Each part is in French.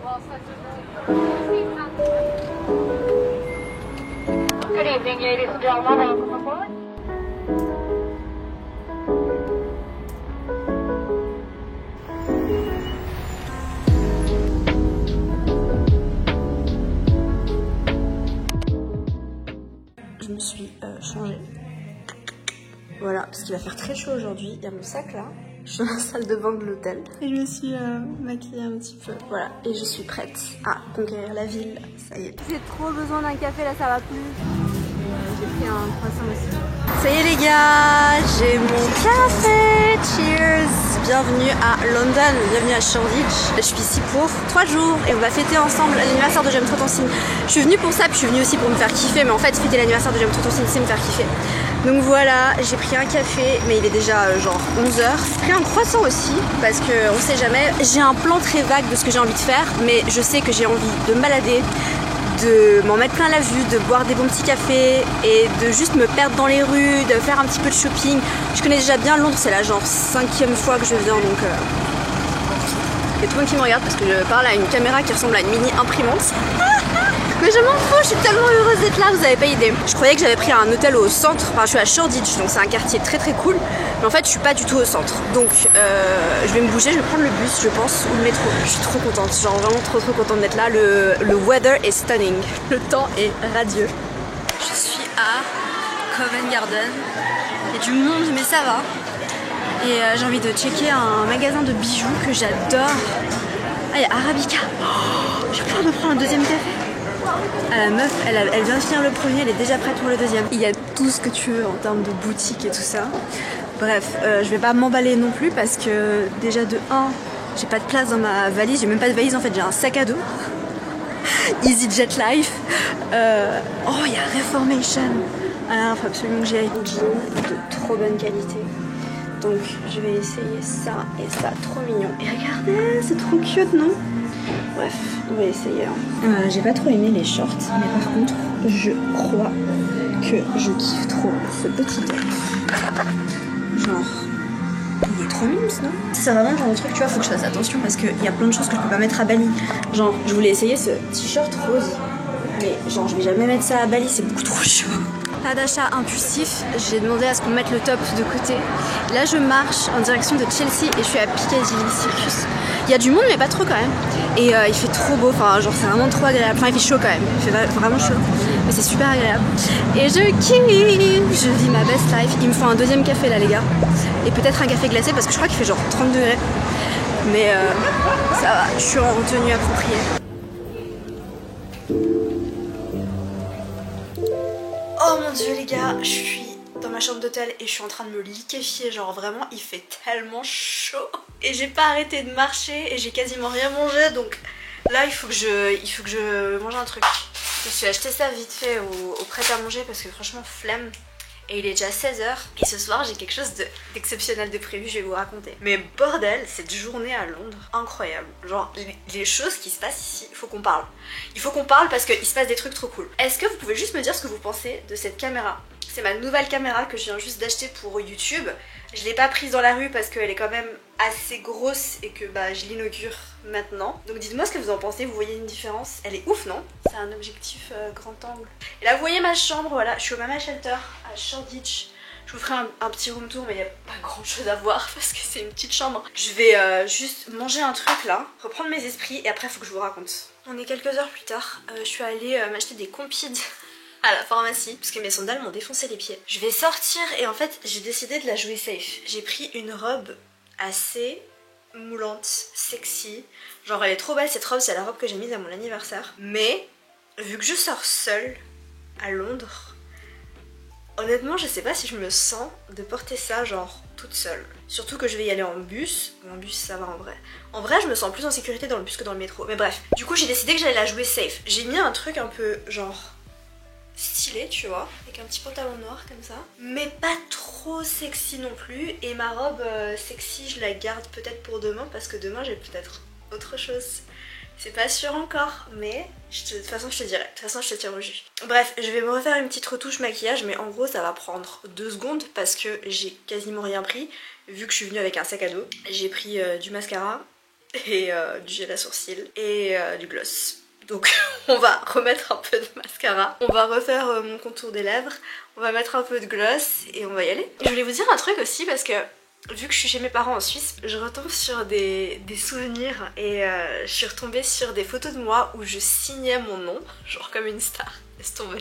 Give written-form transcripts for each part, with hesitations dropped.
Good evening, ladies and gentlemen. Welcome aboard. Je me suis changée. Voilà, parce qu'il va faire très chaud aujourd'hui. Il y a mon sac là. Je suis dans la salle de bain de l'hôtel. Et je me suis maquillée un petit peu. Voilà, et je suis prête à conquérir la ville. Ça y est. J'ai trop besoin d'un café là, ça va plus. J'ai pris un croissant aussi. Ça y est les gars, j'ai mon café. Cheers. Bienvenue à London, bienvenue à Shoreditch. Je suis ici pour 3 jours et on va fêter ensemble l'anniversaire de J'aime trop ton signe. Je suis venue pour ça, puis je suis venue aussi pour me faire kiffer. Mais en fait, fêter l'anniversaire de J'aime trop ton signe, c'est me faire kiffer. Donc voilà, j'ai pris un café, mais il est déjà genre 11 h. J'ai pris un croissant aussi, parce que on sait jamais. J'ai un plan très vague de ce que j'ai envie de faire, mais je sais que j'ai envie de me balader, de m'en mettre plein la vue, de boire des bons petits cafés et de juste me perdre dans les rues, de faire un petit peu de shopping. Je connais déjà bien Londres, c'est la genre 5e fois que je viens, donc il y a tout le monde qui me regarde parce que je parle à une caméra qui ressemble à une mini imprimante. Mais je m'en fous, je suis tellement heureuse d'être là, vous avez pas idée. Je croyais que j'avais pris un hôtel au centre, enfin je suis à Shoreditch, donc c'est un quartier très très cool. Mais en fait je suis pas du tout au centre. Donc je vais me bouger, je vais prendre le bus je pense, ou le métro. Je suis trop contente, genre vraiment trop contente d'être là. Le weather est stunning, le temps est radieux. Je suis à Covent Garden, il y a du monde mais ça va. Et j'ai envie de checker un magasin de bijoux que j'adore. Ah il y a Arabica, j'ai peur de prendre un deuxième café. La meuf, elle vient de finir le premier, elle est déjà prête pour le deuxième. Il y a tout ce que tu veux en termes de boutique et tout ça. Bref, je vais pas m'emballer non plus parce que déjà de 1, j'ai pas de place dans ma valise. J'ai même pas de valise en fait, j'ai un sac à dos. EasyJet Life. Oh, il y a Reformation. Alors, faut absolument que j'y aille. Jean de trop bonne qualité. Donc, je vais essayer ça et ça, trop mignon. Et regardez, c'est trop cute, non? Bref, on va essayer. J'ai pas trop aimé les shorts, mais par contre, je crois que je kiffe trop ce petit top. Genre, il est trop mignon, non? C'est vraiment le genre de truc, tu vois, faut que je fasse attention parce qu'il y a plein de choses que je peux pas mettre à Bali. Genre, je voulais essayer ce t-shirt rose, mais genre, je vais jamais mettre ça à Bali, c'est beaucoup trop chaud. Pas d'achat impulsif, j'ai demandé à ce qu'on mette le top de côté. Là je marche en direction de Chelsea et je suis à Piccadilly Circus. Il y a du monde mais pas trop quand même. Et il fait trop beau, enfin genre c'est vraiment trop agréable. Enfin il fait chaud quand même, il fait vraiment chaud. Mais c'est super agréable. Et je kiffe, je vis ma best life. Il me faut un deuxième café là les gars. Et peut-être un café glacé parce que je crois qu'il fait genre 30 degrés. Mais ça va, je suis en tenue appropriée. Oh mon dieu les gars, je suis dans ma chambre d'hôtel et je suis en train de me liquéfier, genre vraiment il fait tellement chaud. Et j'ai pas arrêté de marcher et j'ai quasiment rien mangé, donc là il faut que je mange un truc. Je me suis acheté ça vite fait au prêt-à-manger parce que franchement flemme. Et il est déjà 16 h et ce soir j'ai quelque chose d'exceptionnel de prévu, je vais vous raconter. Mais bordel, cette journée à Londres, incroyable. Genre les choses qui se passent ici, il faut qu'on parle. Il faut qu'on parle parce qu'il se passe des trucs trop cool. Est-ce que vous pouvez juste me dire ce que vous pensez de cette caméra? C'est ma nouvelle caméra que je viens juste d'acheter pour YouTube. Je l'ai pas prise dans la rue parce qu'elle est quand même assez grosse et que bah je l'inaugure maintenant. Donc dites-moi ce que vous en pensez, vous voyez une différence? Elle est ouf non? C'est un objectif grand angle. Et là vous voyez ma chambre, voilà, je suis au Mama Shelter à Shoreditch. Je vous ferai un petit room tour mais il n'y a pas grand chose à voir parce que c'est une petite chambre. Je vais juste manger un truc là, reprendre mes esprits et après il faut que je vous raconte. On est quelques heures plus tard, je suis allée m'acheter des compides à la pharmacie parce que mes sandales m'ont défoncé les pieds. Je vais sortir et en fait j'ai décidé de la jouer safe. J'ai pris une robe assez moulante, sexy. Genre elle est trop belle cette robe, c'est la robe que j'ai mise à mon anniversaire. Mais vu que je sors seule à Londres, honnêtement je sais pas si je me sens de porter ça genre toute seule. Surtout que je vais y aller en bus. En bus ça va en vrai. En vrai je me sens plus en sécurité dans le bus que dans le métro. Mais bref, du coup j'ai décidé que j'allais la jouer safe. J'ai mis un truc un peu genre stylé tu vois, avec un petit pantalon noir comme ça, mais pas trop sexy non plus. Et ma robe sexy je la garde peut-être pour demain parce que demain j'ai peut-être autre chose. C'est pas sûr encore, mais de toute façon je te dirai, de toute façon je te tiens au jus. Bref, je vais me refaire une petite retouche maquillage, mais en gros ça va prendre 2 secondes parce que j'ai quasiment rien pris vu que je suis venue avec un sac à dos. J'ai pris du mascara et du gel à sourcils et du gloss. Donc on va remettre un peu de mascara, on va refaire mon contour des lèvres, on va mettre un peu de gloss et on va y aller. Je voulais vous dire un truc aussi parce que vu que je suis chez mes parents en Suisse, je retombe sur des souvenirs et je suis retombée sur des photos de moi où je signais mon nom, genre comme une star, laisse tomber.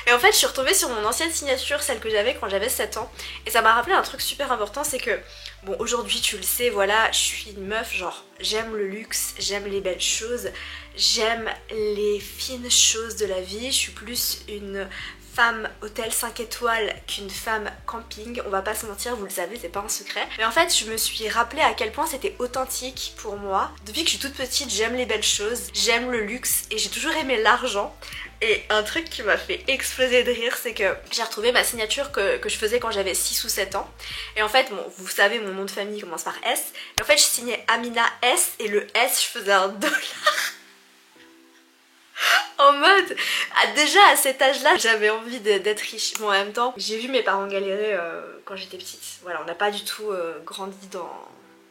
Et en fait je suis retombée sur mon ancienne signature, celle que j'avais quand j'avais 7 ans, et ça m'a rappelé un truc super important, c'est que bon aujourd'hui tu le sais, voilà, je suis une meuf, genre j'aime le luxe, j'aime les belles choses, j'aime les fines choses de la vie, je suis plus une femme hôtel 5 étoiles qu'une femme camping, on va pas se mentir, vous le savez, c'est pas un secret. Mais en fait je me suis rappelé à quel point c'était authentique pour moi. Depuis que je suis toute petite, j'aime les belles choses, j'aime le luxe et j'ai toujours aimé l'argent. Et un truc qui m'a fait exploser de rire, c'est que j'ai retrouvé ma signature que je faisais quand j'avais 6 ou 7 ans. Et en fait, bon, vous savez, mon nom de famille commence par S. Et en fait, je signais Amina S et le S, je faisais $1. En mode, déjà à cet âge-là, j'avais envie d'être riche. Bon, en même temps, j'ai vu mes parents galérer quand j'étais petite. Voilà, on n'a pas du tout grandi dans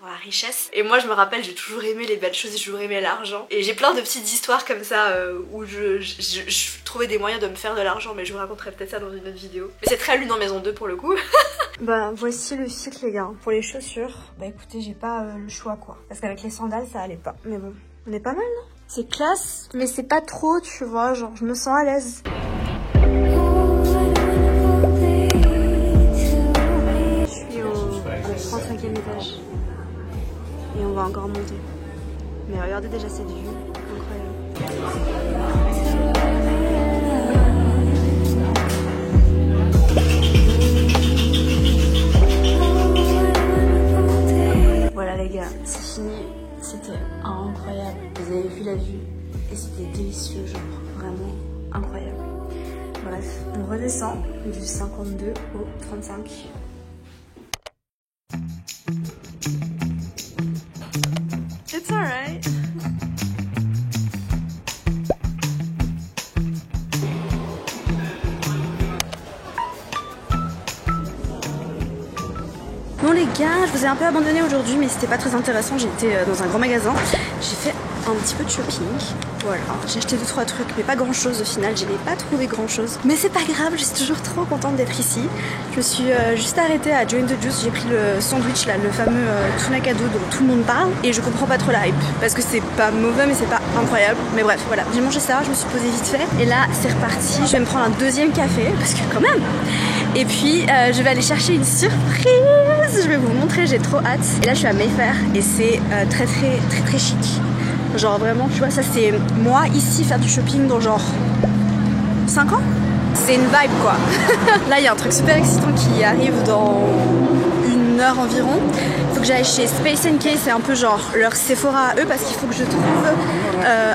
la richesse. Et moi je me rappelle, j'ai toujours aimé les belles choses, j'ai toujours aimé l'argent. Et j'ai plein de petites histoires comme ça où je trouvais des moyens de me faire de l'argent, mais je vous raconterai peut-être ça dans une autre vidéo. Mais c'est très Lune en maison 2 pour le coup. Bah voici le cycle les gars. Pour les chaussures, bah écoutez, j'ai pas le choix quoi. Parce qu'avec les sandales ça allait pas. Mais bon, on est pas mal non? C'est classe, mais c'est pas trop tu vois, genre je me sens à l'aise. Je suis au 35e étage. Et on va encore monter. Mais regardez déjà cette vue, incroyable. Voilà les gars, c'est fini. C'était incroyable. Vous avez vu la vue et c'était délicieux, genre vraiment incroyable. Bref, on redescend du 52 au 35. It's alright. Bon les gars, je vous ai un peu abandonné aujourd'hui, mais c'était pas très intéressant. J'étais dans un grand magasin, j'ai fait un petit peu de shopping. Voilà, j'ai acheté 2-3 trucs, mais pas grand chose au final, je n'ai pas trouvé grand chose. Mais c'est pas grave, je suis toujours trop contente d'être ici. Je me suis juste arrêtée à Joe & the Juice, j'ai pris le sandwich là, le fameux tuna kado dont tout le monde parle. Et je comprends pas trop la hype, parce que c'est pas mauvais mais c'est pas incroyable. Mais bref, voilà, j'ai mangé ça, je me suis posée vite fait. Et là, c'est reparti, je vais me prendre un deuxième café, parce que quand même. Et puis, je vais aller chercher une surprise. Je vais vous montrer, j'ai trop hâte. Et là, je suis à Mayfair et c'est très chic. Genre vraiment, tu vois, ça c'est moi ici faire du shopping dans genre 5 ans. C'est une vibe quoi. Là il y a un truc super excitant qui arrive dans 1 heure environ. Il faut que j'aille chez Space & Case, c'est un peu genre leur Sephora à eux parce qu'il faut que je trouve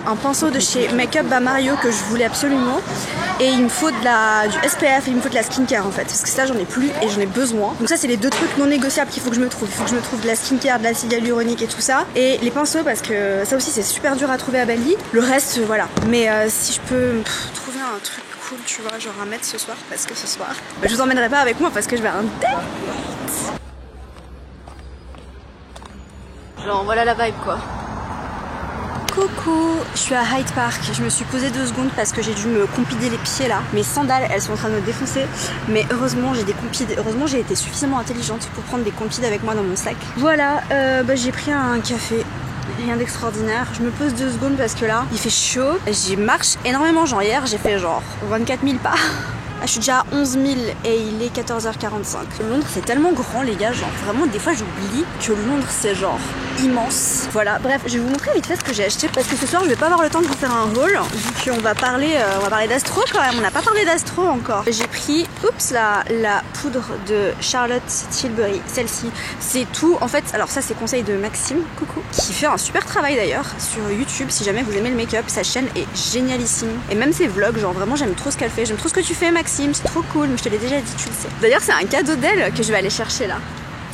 un pinceau de chez Makeup by Mario que je voulais absolument. Et il me faut du SPF et il me faut de la skincare en fait. Parce que ça j'en ai plus et j'en ai besoin. Donc ça c'est les 2 trucs non négociables qu'il faut que je me trouve. Il faut que je me trouve de la skincare, de l'acide hyaluronique et tout ça. Et les pinceaux parce que ça aussi c'est super dur à trouver à Bali. Le reste voilà. Mais si je peux trouver un truc cool tu vois, genre à mettre ce soir. Parce que ce soir bah, je vous emmènerai pas avec moi parce que je vais à un date. Genre voilà la vibe quoi. Coucou, je suis à Hyde Park, je me suis posée 2 secondes parce que j'ai dû me compider les pieds là. Mes sandales elles sont en train de me défoncer, mais heureusement j'ai des compides, heureusement j'ai été suffisamment intelligente pour prendre des compides avec moi dans mon sac. Voilà, j'ai pris un café, rien d'extraordinaire. Je me pose 2 secondes parce que là il fait chaud, j'y marche énormément, genre hier j'ai fait genre 24 000 pas. Je suis déjà à 11 000 et il est 14h45. Londres c'est tellement grand les gars, genre vraiment des fois j'oublie que Londres c'est genre immense. Voilà, bref, je vais vous montrer vite fait ce que j'ai acheté parce que ce soir je vais pas avoir le temps de vous faire un haul vu qu'on va parler d'astro quand même, on n'a pas parlé d'astro encore. J'ai pris, oups, la poudre de Charlotte Tilbury, celle-ci, c'est tout en fait, alors ça c'est conseil de Maxime, coucou, qui fait un super travail d'ailleurs sur YouTube si jamais vous aimez le make-up, sa chaîne est génialissime. Et même ses vlogs, genre vraiment j'aime trop ce qu'elle fait, j'aime trop ce que tu fais Maxime, c'est trop cool, mais je te l'ai déjà dit, tu le sais. D'ailleurs c'est un cadeau d'elle que je vais aller chercher là.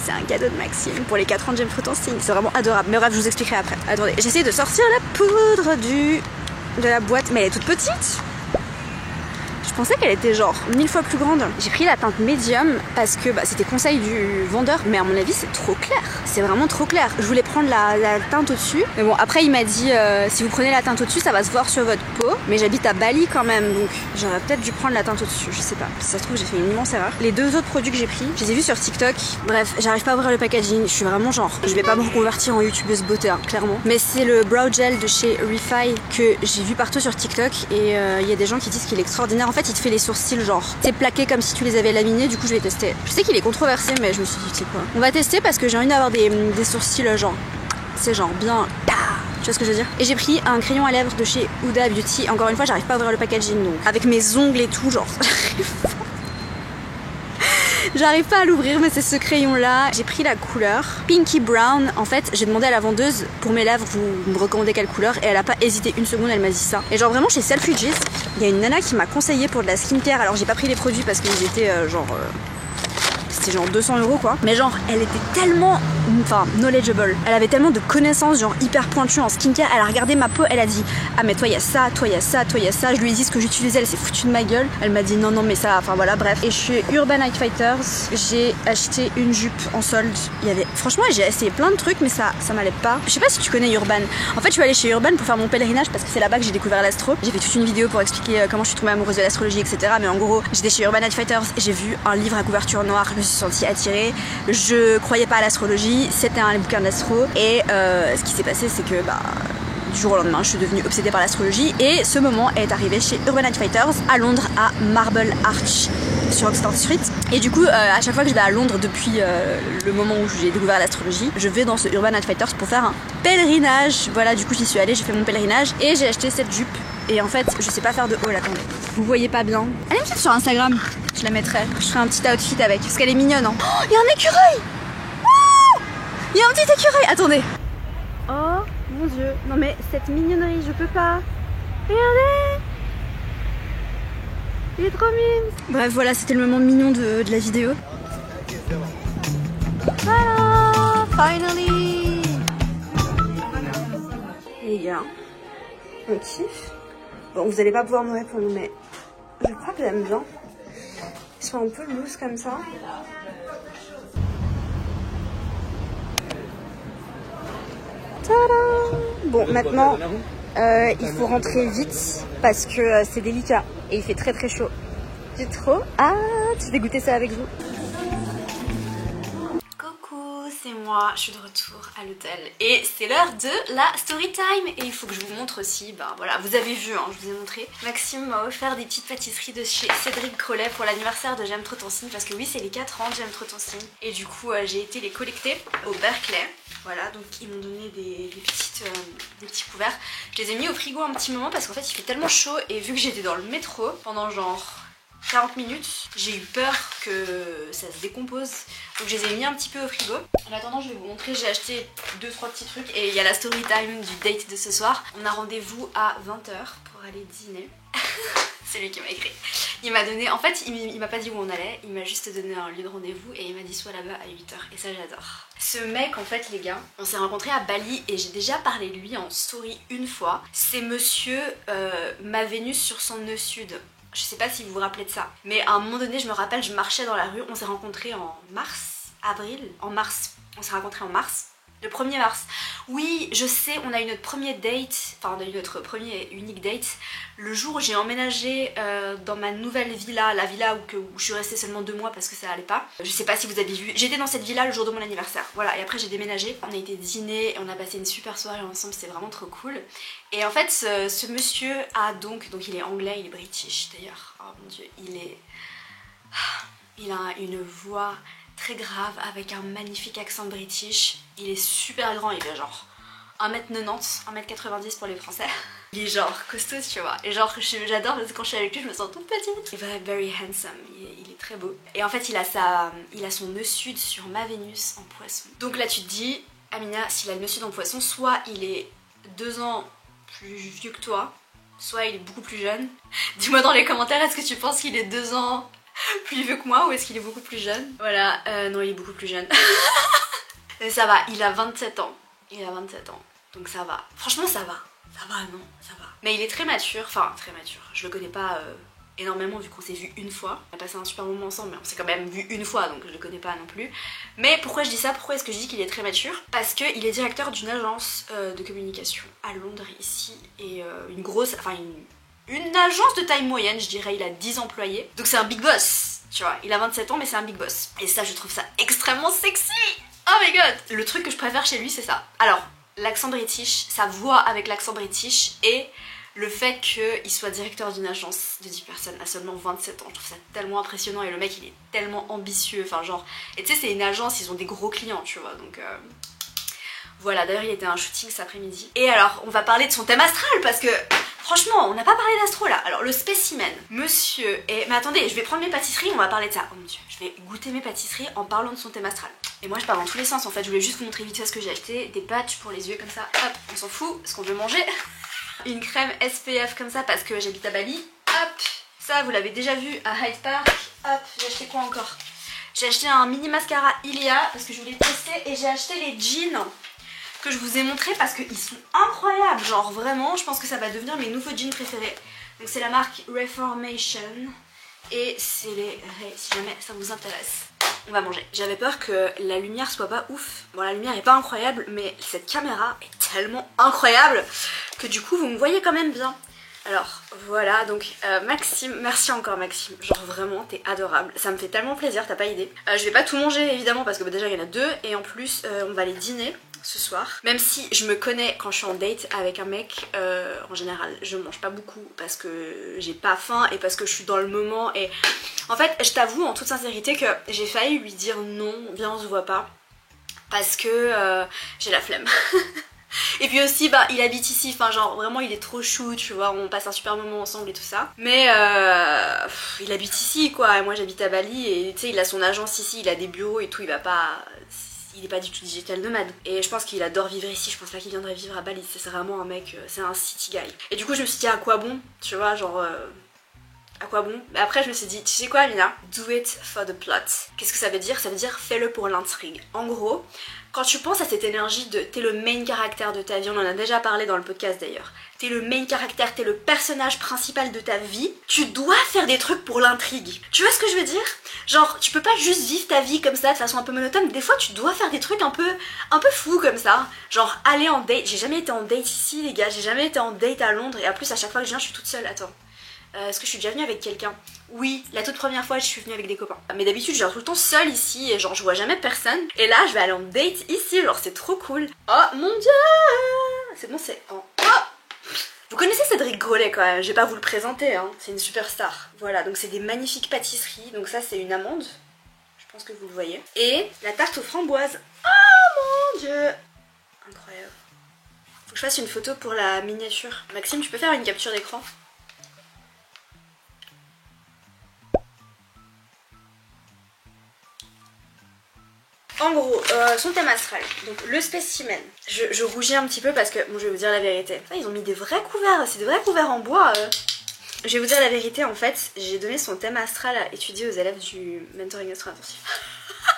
C'est un cadeau de Maxime pour les 4 ans de J'aime Fruit en Signe, c'est vraiment adorable. Mais bref, je vous expliquerai après. Attendez, j'essaie de sortir la poudre de la boîte, mais elle est toute petite. Je Je pensais qu'elle était genre 1000 fois plus grande. J'ai pris la teinte médium parce que c'était conseil du vendeur, mais à mon avis c'est trop clair. C'est vraiment trop clair. Je voulais prendre la teinte au-dessus, mais bon après il m'a dit si vous prenez la teinte au-dessus ça va se voir sur votre peau, mais j'habite à Bali quand même, donc j'aurais peut-être dû prendre la teinte au-dessus, je sais pas. Si ça se trouve j'ai fait une immense erreur. Les deux autres produits que j'ai pris, je les ai vus sur TikTok. Bref, j'arrive pas à ouvrir le packaging, je suis vraiment genre, je vais pas me reconvertir en youtubeuse beauté, hein, clairement. Mais c'est le brow gel de chez Refi que j'ai vu partout sur TikTok et il y a des gens qui disent qu'il est extraordinaire. En fait il te fait les sourcils genre, c'est plaqué comme si tu les avais laminés, du coup je vais tester. Je sais qu'il est controversé mais je me suis dit tu sais quoi, on va tester parce que j'ai envie d'avoir des sourcils genre, c'est genre bien... Tu vois ce que je veux dire? Et j'ai pris un crayon à lèvres de chez Huda Beauty. Encore une fois, j'arrive pas à ouvrir le packaging donc. Avec mes ongles et tout, genre. J'arrive pas à l'ouvrir, mais c'est ce crayon là. J'ai pris la couleur Pinky Brown. En fait, j'ai demandé à la vendeuse pour mes lèvres, vous me recommandez quelle couleur? Et elle a pas hésité une seconde, elle m'a dit ça. Et genre vraiment chez Selfridges, il y a une nana qui m'a conseillé pour de la skincare. Alors j'ai pas pris les produits parce qu'ils étaient c'était genre 200 € quoi. Mais genre, elle était tellement, knowledgeable. Elle avait tellement de connaissances, genre hyper pointues en skincare. Elle a regardé ma peau, elle a dit ah mais toi il y a ça, toi il y a ça, toi il y a ça. Je lui ai dit ce que j'utilisais, elle s'est foutue de ma gueule. Elle m'a dit non mais ça, enfin voilà bref. Et chez Urban Outfitters, j'ai acheté une jupe en solde. Il y avait, franchement j'ai essayé plein de trucs mais ça m'allait pas. Je sais pas si tu connais Urban. En fait je suis allée chez Urban pour faire mon pèlerinage parce que c'est là-bas que j'ai découvert l'astro. J'ai fait toute une vidéo pour expliquer comment je suis tombée amoureuse de l'astrologie etc. Mais en gros j'étais chez Urban Outfitters et j'ai vu un livre à couverture noire. Je me suis sentie attirée. Je croyais pas à l'astrologie, c'était un bouquin d'astro et ce qui s'est passé c'est que du jour au lendemain je suis devenue obsédée par l'astrologie et ce moment est arrivé chez Urban Outfitters à Londres à Marble Arch sur Oxford Street et du coup à chaque fois que je vais à Londres depuis le moment où j'ai découvert l'astrologie je vais dans ce Urban Outfitters pour faire un pèlerinage. Voilà, du coup j'y suis allée, j'ai fait mon pèlerinage et j'ai acheté cette jupe et en fait je sais pas faire de haul, attendez, vous voyez pas bien, allez me suivre sur Instagram, je la mettrai, je ferai un petit outfit avec parce qu'elle est mignonne hein. Oh, il y a un écureuil. Il y a un petit écureuil, attendez. Oh mon dieu, non mais cette mignonnerie, je peux pas. Regardez. Il est trop mignon. Bref, voilà, c'était le moment mignon de la vidéo. Voilà, finally. Les gars, on kiffe. Bon, vous allez pas pouvoir me répondre, mais je crois que j'aime bien. Ils sont un peu loose comme ça. Bon, maintenant, il faut rentrer vite parce que c'est délicat et il fait très très chaud. J'ai trop hâte de goûter ça avec vous. Coucou, c'est moi, je suis de retour à l'hôtel et c'est l'heure de la story time et il faut que je vous montre aussi, voilà, vous avez vu, hein, je vous ai montré. Maxime m'a offert des petites pâtisseries de chez Cédric Crollet pour l'anniversaire de J'aime trop ton signe parce que oui, c'est les 4 ans de J'aime trop ton signe et du coup j'ai été les collecter au Berkeley. Voilà, donc ils m'ont donné des petits couverts. Je les ai mis au frigo un petit moment parce qu'en fait il fait tellement chaud et vu que j'étais dans le métro pendant genre 40 minutes, j'ai eu peur que ça se décompose. Donc je les ai mis un petit peu au frigo. En attendant je vais vous montrer, j'ai acheté 2-3 petits trucs et il y a la story time du date de ce soir. On a rendez-vous à 20 h pour aller dîner. C'est lui qui m'a écrit. Il m'a donné, en fait il m'a pas dit où on allait, il m'a juste donné un lieu de rendez-vous et il m'a dit soit là-bas à 8 h et ça j'adore. Ce mec en fait les gars, on s'est rencontrés à Bali et j'ai déjà parlé de lui en story une fois. C'est monsieur ma Vénus sur son nœud sud. Je sais pas si vous vous rappelez de ça. Mais à un moment donné je me rappelle, je marchais dans la rue, on s'est rencontrés en mars, avril, en mars. On s'est rencontrés en mars. Le 1er mars. Oui, je sais, on a eu notre premier date, enfin on a eu notre premier et unique date le jour où j'ai emménagé dans ma nouvelle villa, la villa où je suis restée seulement 2 mois parce que ça allait pas. Je sais pas si vous avez vu, j'étais dans cette villa le jour de mon anniversaire. Voilà, et après j'ai déménagé, on a été dîner et on a passé une super soirée ensemble, c'était vraiment trop cool. Et en fait ce monsieur a donc il est anglais, il est british d'ailleurs. Oh mon dieu, il a une voix très grave avec un magnifique accent british. Il est super grand, il fait genre 1m90, 1m90 pour les français. Il est genre costaud tu vois. Et genre j'adore parce que quand je suis avec lui je me sens toute petite. Il est very handsome, il est très beau. Et en fait il a son nœud sud sur ma Vénus en poisson. Donc là tu te dis, Amina, s'il a le nœud sud en poisson, soit il est 2 ans plus vieux que toi, soit il est beaucoup plus jeune. Dis-moi dans les commentaires, est-ce que tu penses qu'il est 2 ans plus vieux que moi ou est-ce qu'il est beaucoup plus jeune? Voilà, non il est beaucoup plus jeune. Mais ça va, il a 27 ans. Il a 27 ans, donc ça va. Franchement ça va. Ça va, non, ça va. Mais il est très mature, enfin très mature. Je le connais pas énormément vu qu'on s'est vu une fois. On a passé un super moment ensemble mais on s'est quand même vu une fois donc je le connais pas non plus. Mais pourquoi je dis ça? Pourquoi est-ce que je dis qu'il est très mature? Parce qu'il est directeur d'une agence de communication à Londres ici et une grosse, enfin une agence de taille moyenne je dirais, il a 10 employés. Donc c'est un big boss, tu vois, il a 27 ans mais c'est un big boss. Et ça je trouve ça extrêmement sexy. Oh my god. Le truc que je préfère chez lui c'est ça. Alors l'accent british, sa voix avec l'accent british et le fait qu'il soit directeur d'une agence de 10 personnes à seulement 27 ans, je trouve ça tellement impressionnant et le mec il est tellement ambitieux, enfin genre, et tu sais c'est une agence, ils ont des gros clients tu vois, donc voilà, d'ailleurs il était à un shooting cet après-midi. Et alors on va parler de son thème astral parce que franchement on n'a pas parlé d'astro là. Alors le spécimen, monsieur, et mais attendez je vais prendre mes pâtisseries, on va parler de ça, oh mon dieu, je vais goûter mes pâtisseries en parlant de son thème astral. Et moi je pars dans tous les sens en fait, je voulais juste vous montrer vite fait ce que j'ai acheté, des patchs pour les yeux comme ça, hop, on s'en fout, ce qu'on veut manger. Une crème SPF comme ça parce que j'habite à Bali. Hop, ça vous l'avez déjà vu à Hyde Park. Hop, j'ai acheté quoi encore? J'ai acheté un mini mascara Ilia parce que je voulais tester et j'ai acheté les jeans que je vous ai montré parce qu'ils sont incroyables. Genre vraiment, je pense que ça va devenir mes nouveaux jeans préférés. Donc c'est la marque Reformation et c'est les Ray si jamais ça vous intéresse. On va manger. J'avais peur que la lumière soit pas ouf. Bon la lumière est pas incroyable mais cette caméra est tellement incroyable que du coup vous me voyez quand même bien. Alors voilà donc Maxime, merci encore Maxime, genre vraiment t'es adorable, ça me fait tellement plaisir, t'as pas idée. Je vais pas tout manger évidemment parce que déjà il y en a deux et en plus on va aller dîner ce soir. Même si je me connais quand je suis en date avec un mec, en général je mange pas beaucoup parce que j'ai pas faim et parce que je suis dans le moment et en fait je t'avoue en toute sincérité que j'ai failli lui dire non, viens on se voit pas parce que j'ai la flemme. Et puis aussi bah il habite ici, enfin genre vraiment il est trop chou tu vois, on passe un super moment ensemble et tout ça. Mais il habite ici quoi, et moi j'habite à Bali et tu sais il a son agence ici, il a des bureaux et tout, il va pas... Il est pas du tout digital nomade. Et je pense qu'il adore vivre ici, je pense pas qu'il viendrait vivre à Bali, c'est vraiment un mec, c'est un city guy. Et du coup je me suis dit à quoi bon, tu vois genre... à quoi bon? Mais après je me suis dit, tu sais quoi Lina? Do it for the plot. Qu'est-ce que ça veut dire? Ça veut dire fais-le pour l'intrigue. En gros, quand tu penses à cette énergie de t'es le main caractère de ta vie, on en a déjà parlé dans le podcast d'ailleurs, t'es le main caractère, t'es le personnage principal de ta vie, tu dois faire des trucs pour l'intrigue. Tu vois ce que je veux dire? Genre tu peux pas juste vivre ta vie comme ça de façon un peu monotone, des fois tu dois faire des trucs un peu fous comme ça. Genre aller en date, j'ai jamais été en date ici les gars, j'ai jamais été en date à Londres et en plus à chaque fois que je viens je suis toute seule, attends. Est-ce que je suis déjà venue avec quelqu'un? Oui, la toute première fois je suis venue avec des copains. Mais d'habitude je viens tout le temps seule ici et genre je vois jamais personne. Et là je vais aller en date ici, genre c'est trop cool. Oh mon dieu! C'est bon, c'est en... Oh, vous connaissez Cédric Grolet quand même, je vais pas vous le présenter hein, c'est une superstar. Voilà, donc c'est des magnifiques pâtisseries. Donc ça c'est une amande, je pense que vous le voyez. Et la tarte aux framboises. Oh mon dieu! Incroyable. Faut que je fasse une photo pour la miniature. Maxime, tu peux faire une capture d'écran? En gros, son thème astral, donc le spécimen. Je rougis un petit peu parce que, bon je vais vous dire la vérité. Ils ont mis des vrais couverts, c'est des vrais couverts en bois. Je vais vous dire la vérité, en fait, j'ai donné son thème astral à étudier aux élèves du mentoring astro-intensif.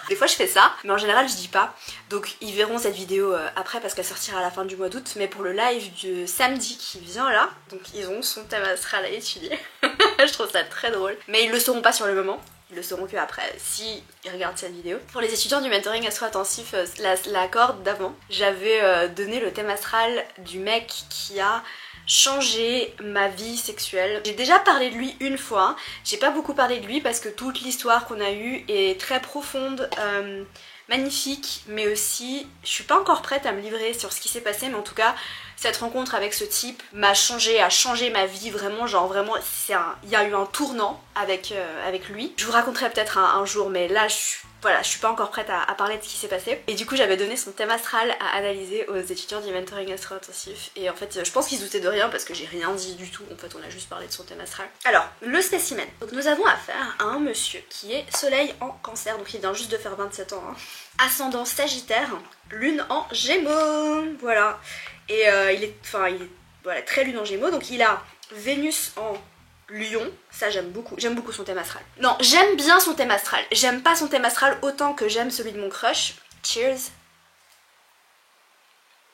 Des fois je fais ça, mais en général je dis pas. Donc ils verront cette vidéo après parce qu'elle sortira à la fin du mois d'août. Mais pour le live de samedi qui vient là, donc ils ont son thème astral à étudier. Je trouve ça très drôle. Mais ils le sauront pas sur le moment. Ils le sauront que après, si ils regardent cette vidéo. Pour les étudiants du mentoring astro-intensif, la corde d'avant, j'avais donné le thème astral du mec qui a changé ma vie sexuelle. J'ai déjà parlé de lui une fois, j'ai pas beaucoup parlé de lui parce que toute l'histoire qu'on a eue est très profonde, magnifique, mais aussi je suis pas encore prête à me livrer sur ce qui s'est passé, mais en tout cas cette rencontre avec ce type m'a changé, a changé ma vie vraiment, genre vraiment il y a eu un tournant avec lui. Je vous raconterai peut-être un jour, mais là voilà, je suis pas encore prête à parler de ce qui s'est passé. Et du coup j'avais donné son thème astral à analyser aux étudiants du mentoring astro-intensif. Et en fait je pense qu'ils se doutaient de rien parce que j'ai rien dit du tout. En fait on a juste parlé de son thème astral. Alors, le spécimen. Donc nous avons affaire à un monsieur qui est soleil en cancer. Donc il vient juste de faire 27 ans. Hein. Ascendant sagittaire, lune en gémeaux. Voilà. Et il est voilà, très lune en gémeaux. Donc il a Vénus en Lion, ça j'aime beaucoup son thème astral. Non, j'aime bien son thème astral, j'aime pas son thème astral autant que j'aime celui de mon crush. Cheers.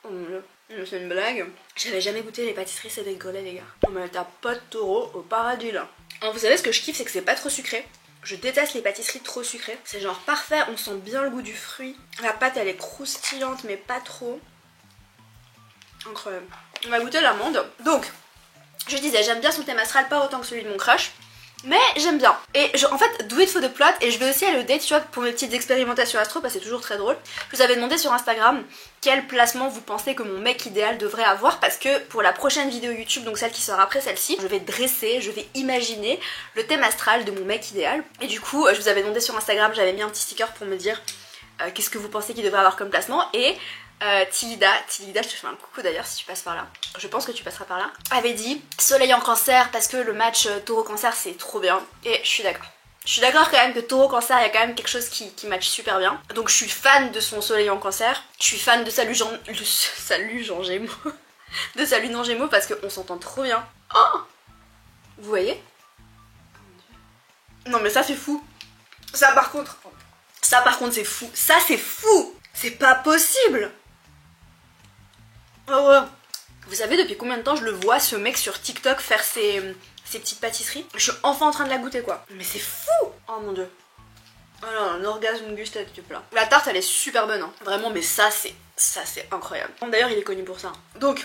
Oh mon dieu, c'est une blague. J'avais jamais goûté les pâtisseries Cédric Grolet les gars. On met ta pote taureau au paradis là. Alors, vous savez ce que je kiffe, c'est que c'est pas trop sucré. Je déteste les pâtisseries trop sucrées. C'est genre parfait, on sent bien le goût du fruit. La pâte elle est croustillante mais pas trop. Incroyable. On va goûter l'amande. Donc, je disais, j'aime bien son thème astral, pas autant que celui de mon crush. Mais j'aime bien. Et en fait, do it for the plot. Et je vais aussi aller au date, tu vois, pour mes petites expérimentations astro, parce que c'est toujours très drôle. Je vous avais demandé sur Instagram quel placement vous pensez que mon mec idéal devrait avoir. Parce que pour la prochaine vidéo YouTube, donc celle qui sera après celle-ci, je vais dresser, je vais imaginer le thème astral de mon mec idéal. Et du coup, je vous avais demandé sur Instagram, j'avais mis un petit sticker pour me dire qu'est-ce que vous pensez qu'il devrait avoir comme placement. Et Tilida, je te fais un coucou d'ailleurs si tu passes par là, je pense que tu passeras par là, avait dit Soleil en Cancer parce que le match Taureau Cancer c'est trop bien. Et je suis d'accord. Je suis d'accord quand même que Taureau Cancer il y a quand même quelque chose qui match super bien. Donc je suis fan de son Soleil en Cancer. Je suis fan de sa lune en Gémeaux. De sa lune en Gémeaux parce qu'on s'entend trop bien. Oh, vous voyez? Non mais ça c'est fou. Ça par contre c'est fou. Ça c'est fou. C'est pas possible. Oh ouais. Vous savez depuis combien de temps je le vois ce mec sur TikTok faire ses petites pâtisseries? Je suis enfin en train de la goûter quoi. Mais c'est fou. Oh mon dieu. Oh là, un orgasme gustatif là. La tarte elle est super bonne hein. Vraiment mais ça c'est incroyable. D'ailleurs il est connu pour ça. Donc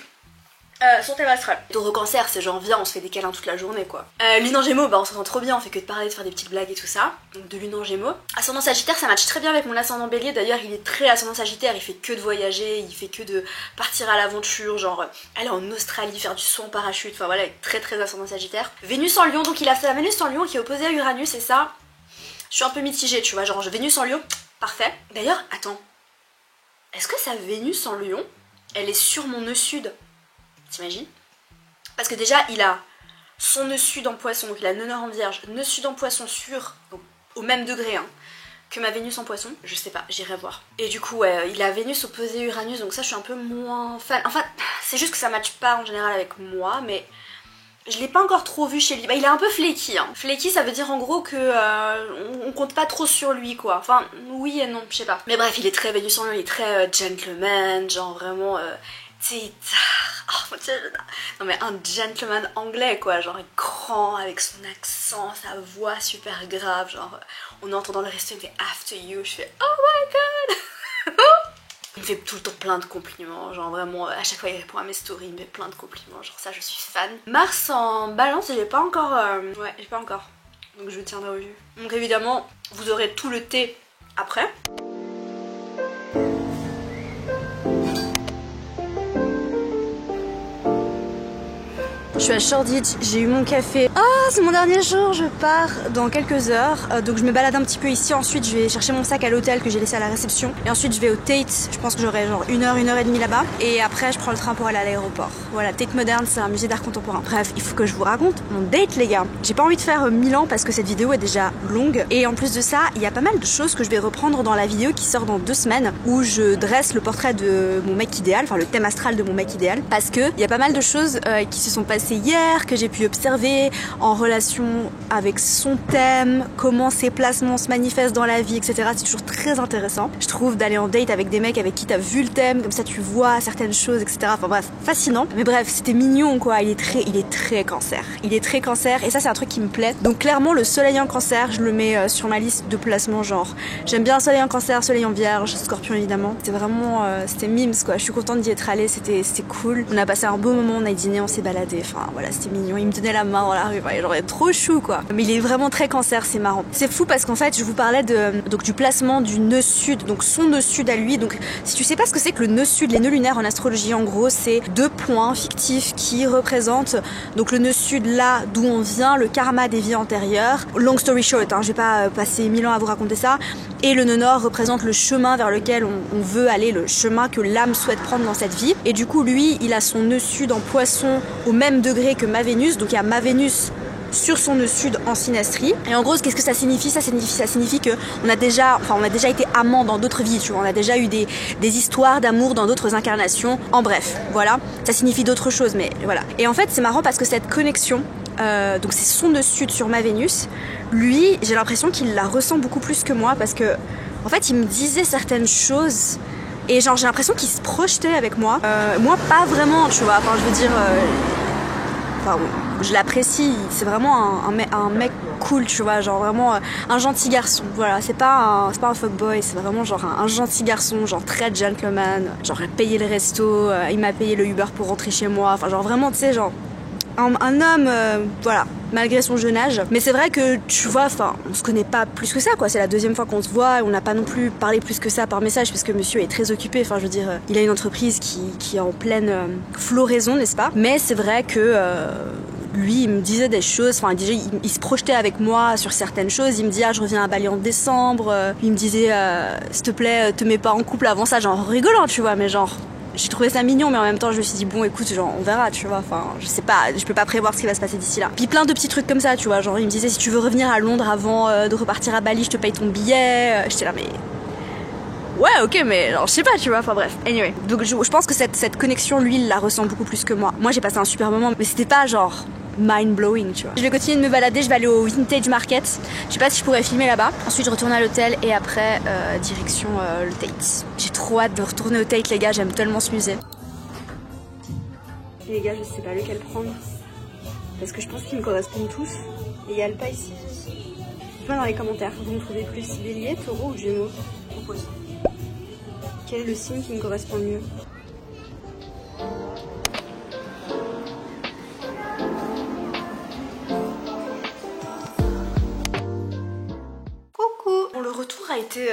son thème astral. Taureau Cancer c'est genre viens on se fait des câlins toute la journée quoi. Lune en Gémeaux bah on s'entend trop bien, on fait que de parler, de faire des petites blagues et tout ça. Donc de Lune en Gémeaux. Ascendant Sagittaire ça match très bien avec mon ascendant Bélier, d'ailleurs il est très ascendant Sagittaire, il fait que de voyager, il fait que de partir à l'aventure, genre aller en Australie faire du saut en parachute, enfin voilà il est très ascendant Sagittaire. Vénus en Lion, donc il a fait la Vénus en Lion qui est opposée à Uranus et ça je suis un peu mitigée tu vois, genre Vénus en Lion, parfait. D'ailleurs attends, est-ce que sa Vénus en Lion elle est sur mon nœud sud? T'imagines? Parce que déjà il a son nœud sud en poisson, donc il a nœud nord en vierge, nœud sud en poisson sur, donc, au même degré hein, que ma Vénus en poisson, je sais pas, j'irai voir. Et du coup il a Vénus opposé Uranus, donc ça je suis un peu moins fan. Enfin c'est juste que ça matche pas en général avec moi, mais je l'ai pas encore trop vu chez lui. Bah il est un peu flaky hein. Flaky ça veut dire en gros que on compte pas trop sur lui quoi. Enfin oui et non, je sais pas. Mais bref il est très Vénus en Lion, il est très gentleman, genre vraiment oh, non mais un gentleman anglais quoi, genre grand avec son accent, sa voix super grave, genre on entend dans le resto il fait after you, je fais oh my god. Il me fait tout le temps plein de compliments, genre vraiment à chaque fois il répond à mes stories, il me fait plein de compliments, genre ça je suis fan. Mars en Balance j'ai pas encore, ouais j'ai pas encore, donc je tiendrai au jus. Donc évidemment vous aurez tout le thé après. Je suis à Shoreditch, j'ai eu mon café. Ah, c'est mon dernier jour, je pars dans quelques heures. Donc je me balade un petit peu ici, ensuite je vais chercher mon sac à l'hôtel que j'ai laissé à la réception. Et ensuite je vais au Tate, je pense que j'aurai genre 1 heure et demie là-bas. Et après je prends le train pour aller à l'aéroport. Voilà, Tate Modern, c'est un musée d'art contemporain. Bref, il faut que je vous raconte mon date les gars. J'ai pas envie de faire 1000 ans parce que cette vidéo est déjà longue. Et en plus de ça, il y a pas mal de choses que je vais reprendre dans la vidéo qui sort dans 2 semaines. Où je dresse le portrait de mon mec idéal, enfin le thème astral de mon mec idéal. Parce que il y a pas mal de choses qui se sont passées hier, que j'ai pu observer en relation avec son thème, comment ses placements se manifestent dans la vie, etc. C'est toujours très intéressant, je trouve, d'aller en date avec des mecs avec qui t'as vu le thème, comme ça tu vois certaines choses, etc. Enfin bref, fascinant. Mais bref, c'était mignon quoi, il est très cancer. Il est très cancer et ça c'est un truc qui me plaît. Donc clairement le soleil en cancer, je le mets sur ma liste de placements genre. J'aime bien soleil en cancer, soleil en vierge, scorpion évidemment. C'était vraiment, c'était mimes quoi, je suis contente d'y être allée, c'était cool. On a passé un beau moment, on a dîné, on s'est baladé, enfin voilà, c'était mignon, il me tenait la main dans la rue, enfin, genre trop chou quoi. Mais il est vraiment très cancer, c'est marrant. C'est fou parce qu'en fait je vous parlais donc du placement du nœud sud, donc son nœud sud à lui. Donc si tu sais pas ce que c'est que le nœud sud, les nœuds lunaires en astrologie en gros c'est 2 points fictifs qui représentent donc le nœud sud là d'où on vient, le karma des vies antérieures. Long story short, hein, je vais pas passer 1000 ans à vous raconter ça. Et le nœud nord représente le chemin vers lequel on veut aller, le chemin que l'âme souhaite prendre dans cette vie. Et du coup lui il a son nœud sud en poisson au même degré que ma Vénus, donc il y a ma Vénus sur son nœud sud en synastrie. Et en gros qu'est-ce que ça signifie? Ça signifie que on a déjà été amants dans d'autres vies, tu vois, on a déjà eu des histoires d'amour dans d'autres incarnations. En bref, voilà, ça signifie d'autres choses, mais voilà. Et en fait c'est marrant parce que cette connexion, donc c'est son nœud sud sur ma Vénus, lui j'ai l'impression qu'il la ressent beaucoup plus que moi parce que en fait il me disait certaines choses et genre j'ai l'impression qu'il se projetait avec moi. Moi pas vraiment, tu vois, enfin je veux dire enfin je l'apprécie, c'est vraiment un mec cool, tu vois, genre vraiment un gentil garçon, voilà, c'est pas un fuckboy, c'est vraiment genre un gentil garçon, genre très gentleman, genre il a payé le resto, il m'a payé le Uber pour rentrer chez moi, enfin genre vraiment, tu sais, genre un homme, voilà, malgré son jeune âge. Mais c'est vrai que, tu vois, enfin, on se connaît pas plus que ça, quoi. C'est la deuxième fois qu'on se voit et on n'a pas non plus parlé plus que ça par message parce que monsieur est très occupé. Enfin, je veux dire, il a une entreprise qui est en pleine floraison, n'est-ce pas? Mais c'est vrai que lui, il me disait des choses, enfin, il se projetait avec moi sur certaines choses. Il me dit, ah, je reviens à Bali en décembre. Il me disait, s'il te plaît, te mets pas en couple avant ça, genre rigolant, tu vois, mais genre. J'ai trouvé ça mignon, mais en même temps je me suis dit bon écoute, genre on verra, tu vois, enfin je sais pas, je peux pas prévoir ce qui va se passer d'ici là. Puis plein de petits trucs comme ça, tu vois, genre il me disait si tu veux revenir à Londres avant de repartir à Bali, je te paye ton billet. J'étais là mais ouais ok, mais genre je sais pas, tu vois, enfin bref. Anyway, donc je pense que cette connexion, lui il la ressent beaucoup plus que moi. Moi j'ai passé un super moment, mais c'était pas genre mind blowing, tu vois. Je vais continuer de me balader, je vais aller au Vintage Market. Je sais pas si je pourrais filmer là-bas. Ensuite je retourne à l'hôtel et après direction le Tate. J'ai trop hâte de retourner au Tate, les gars, j'aime tellement ce musée. Les gars, je sais pas lequel prendre parce que je pense qu'ils me correspondent tous et il y a le pas ici. Dites-moi dans les commentaires, vous me trouvez plus Bélier, Taureau ou Gémeaux? Propose. Quel est le signe qui me correspond le mieux? Coucou. Bon, le retour a été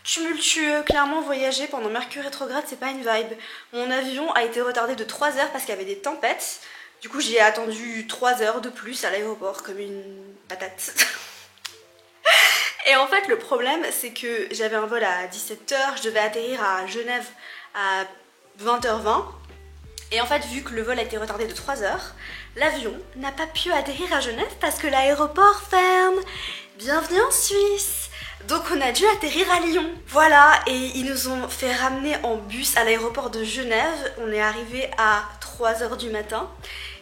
tumultueux. Clairement, voyager pendant Mercure rétrograde, c'est pas une vibe. Mon avion a été retardé de 3 heures parce qu'il y avait des tempêtes. Du coup, j'ai attendu 3 heures de plus à l'aéroport comme une patate. Et en fait, le problème, c'est que j'avais un vol à 17 h, je devais atterrir à Genève à 20 h 20. Et en fait, vu que le vol a été retardé de 3 heures, l'avion n'a pas pu atterrir à Genève parce que l'aéroport ferme. Bienvenue en Suisse. Donc on a dû atterrir à Lyon. Voilà, et ils nous ont fait ramener en bus à l'aéroport de Genève. On est arrivé à 3 h du matin.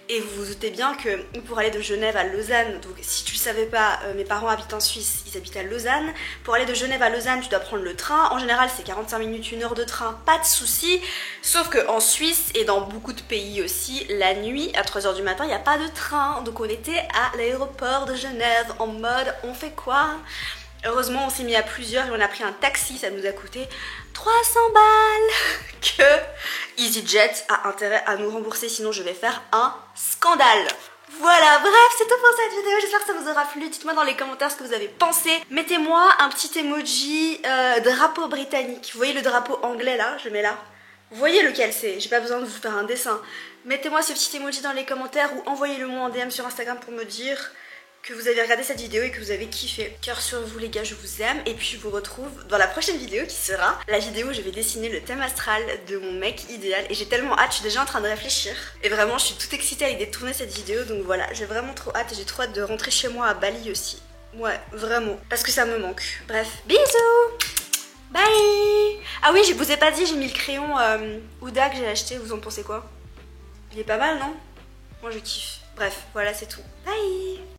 Et vous vous doutez bien que pour aller de Genève à Lausanne, donc si tu le savais pas, mes parents habitent en Suisse, ils habitent à Lausanne. Pour aller de Genève à Lausanne, tu dois prendre le train. En général, c'est 45 minutes, 1 heure de train, pas de souci. Sauf qu'en Suisse et dans beaucoup de pays aussi, la nuit, à 3 h du matin, il n'y a pas de train. Donc on était à l'aéroport de Genève en mode, on fait quoi? Heureusement, on s'est mis à plusieurs et on a pris un taxi, ça nous a coûté 300 balles que EasyJet a intérêt à nous rembourser, sinon je vais faire un scandale. Voilà, bref, c'est tout pour cette vidéo, j'espère que ça vous aura plu. Dites-moi dans les commentaires ce que vous avez pensé. Mettez-moi un petit emoji drapeau britannique. Vous voyez le drapeau anglais là, je le mets là. Vous voyez lequel c'est, j'ai pas besoin de vous faire un dessin. Mettez-moi ce petit emoji dans les commentaires ou envoyez-le-moi en DM sur Instagram pour me dire que vous avez regardé cette vidéo et que vous avez kiffé. Cœur sur vous les gars, je vous aime. Et puis je vous retrouve dans la prochaine vidéo qui sera la vidéo où je vais dessiner le thème astral de mon mec idéal. Et j'ai tellement hâte, je suis déjà en train de réfléchir. Et vraiment je suis toute excitée à l'idée de tourner cette vidéo. Donc voilà, j'ai vraiment trop hâte et j'ai trop hâte de rentrer chez moi à Bali aussi. Ouais, vraiment. Parce que ça me manque. Bref, bisous. Bye. Ah oui, je vous ai pas dit, j'ai mis le crayon Huda que j'ai acheté. Vous en pensez quoi? Il est pas mal, non? Moi je kiffe. Bref, voilà, c'est tout. Bye.